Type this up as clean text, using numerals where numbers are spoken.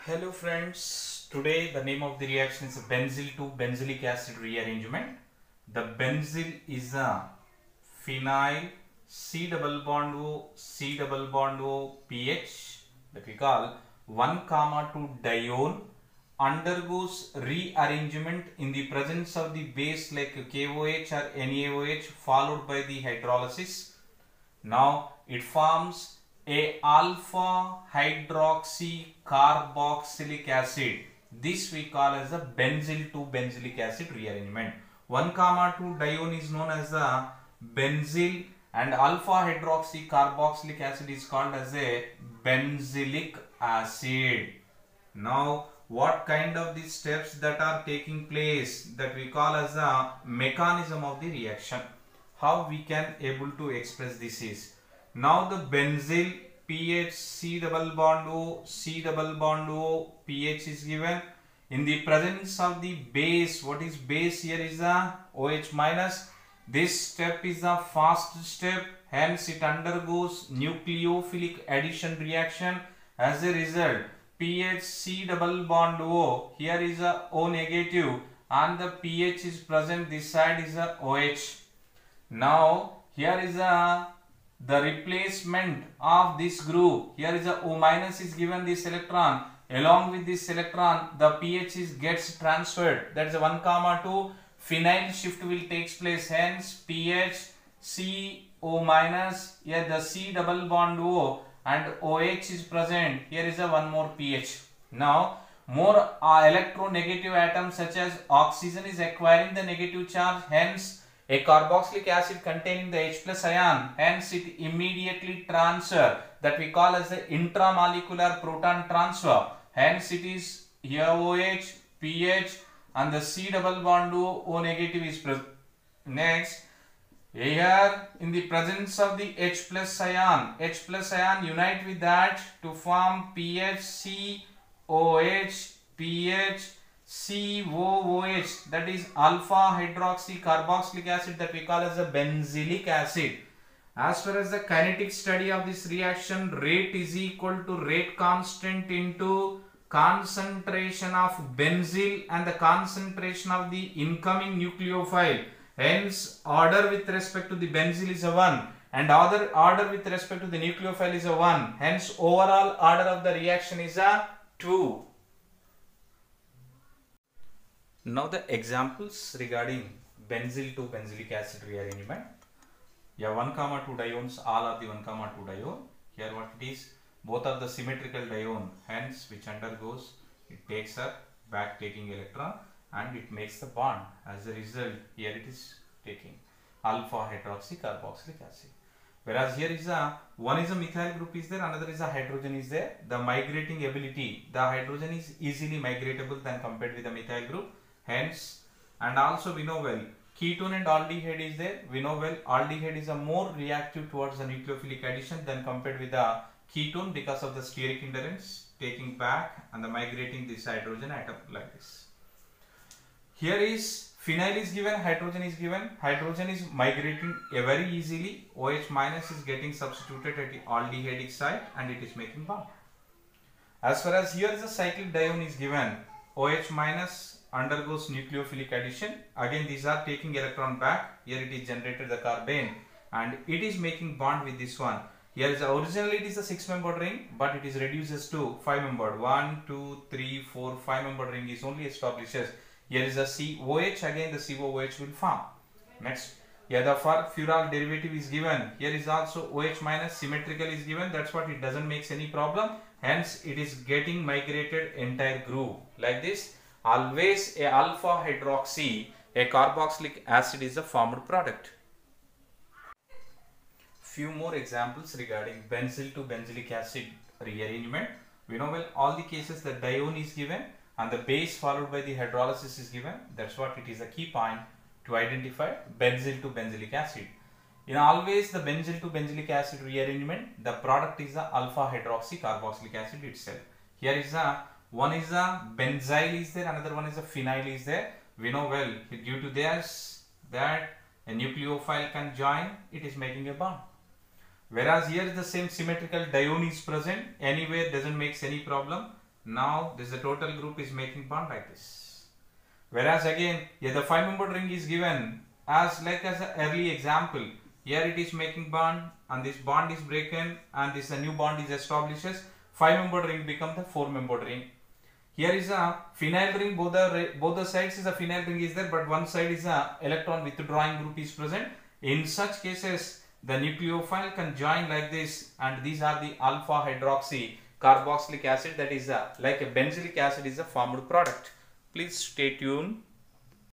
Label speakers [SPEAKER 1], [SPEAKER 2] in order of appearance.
[SPEAKER 1] Hello friends, today the name of the reaction is benzyl to benzylic acid rearrangement. The benzyl is a phenyl C double bond O C double bond O pH that we call 1,2 dione undergoes rearrangement in the presence of the base like KOH or NaOH followed by the hydrolysis. Now it forms a alpha hydroxy carboxylic acid. This we call as a benzyl to benzylic acid rearrangement. 1,2 dione is known as the benzyl and alpha hydroxy carboxylic acid is called as a benzylic acid. Now what kind of these steps that are taking place that we call as a mechanism of the reaction. How we can able to express this is, now the benzyl pH C double bond O pH is given in the presence of the base. What is base here is a OH minus. This step is a fast step, hence it undergoes nucleophilic addition reaction. As a result, pH C double bond O, here is a O negative and the pH is present, this side is a OH. Now here is the replacement of this group. Here is a O minus is given this electron. Along with this electron, the pH is gets transferred. That is a 1,2 phenyl shift will takes place. Hence pH C O minus. Here the C double bond O and OH is present. Here is a one more pH. Now more electronegative atoms such as oxygen is acquiring the negative charge. Hence a carboxylic acid containing the H plus ion, hence it immediately transfer, that we call as the intramolecular proton transfer. Hence it is here OH, pH and the C double bond O negative is present. Next, here in the presence of the H plus ion unite with that to form pH COH, pH COOH, that is alpha hydroxy carboxylic acid that we call as a benzylic acid. As far as the kinetic study of this reaction, rate is equal to rate constant into concentration of benzyl and the concentration of the incoming nucleophile. Hence order with respect to the benzyl is a 1 and order with respect to the nucleophile is a 1. Hence overall order of the reaction is a 2. Now the examples regarding benzyl to benzylic acid rearrangement. Yeah, 1,2 diones, all are the 1,2 dione. Here what it is, both are the symmetrical dione, hence which undergoes, it takes up back taking electron and it makes the bond. As a result, here it is taking alpha hydroxy carboxylic acid. Whereas here is one is a methyl group is there, another is a hydrogen is there. The migrating ability, the hydrogen is easily migratable than compared with the methyl group. Hence, and also we know well, ketone and aldehyde is there. We know well, aldehyde is a more reactive towards the nucleophilic addition than compared with the ketone because of the steric hindrance taking back and the migrating this hydrogen atom like this. Here is phenyl is given, hydrogen is given. Hydrogen is migrating very easily. OH minus is getting substituted at the aldehydic side and it is making bond. As far as here is a cyclic dione is given, OH minus undergoes nucleophilic addition. Again these are taking electron back. Here it is generated the carbene and it is making bond with this one. Here is originally it is a 6-membered ring, but it is reduces to 5-membered. 1, 2, 3, 4, 5-membered ring is only establishes. Here is a COH, again the COOH will form. Next, here the fural derivative is given. Here is also OH minus symmetrical is given. That's what it doesn't make any problem. Hence it is getting migrated entire group like this. Always a alpha hydroxy, a carboxylic acid is a formed product. Few more examples regarding benzyl to benzylic acid rearrangement. We know well all the cases the dione is given and the base followed by the hydrolysis is given. That's what it is a key point to identify benzyl to benzylic acid. In always the benzyl to benzylic acid rearrangement, the product is the alpha hydroxy carboxylic acid itself. Here is one is a benzyl is there, another one is a phenyl is there. We know well due to this that a nucleophile can join, it is making a bond. Whereas here the same symmetrical dione is present, anywhere doesn't make any problem. Now this the total group is making bond like this. Whereas again, here the 5-membered ring is given as like as an early example. Here it is making bond and this bond is broken and this a new bond is established. 5-membered ring become the 4-membered ring. Here is a phenyl ring, both the sides is a phenyl ring is there, but one side is a electron withdrawing group is present. In such cases, the nucleophile can join like this, and these are the alpha hydroxy carboxylic acid, that is like a benzylic acid is a formed product. Please stay tuned.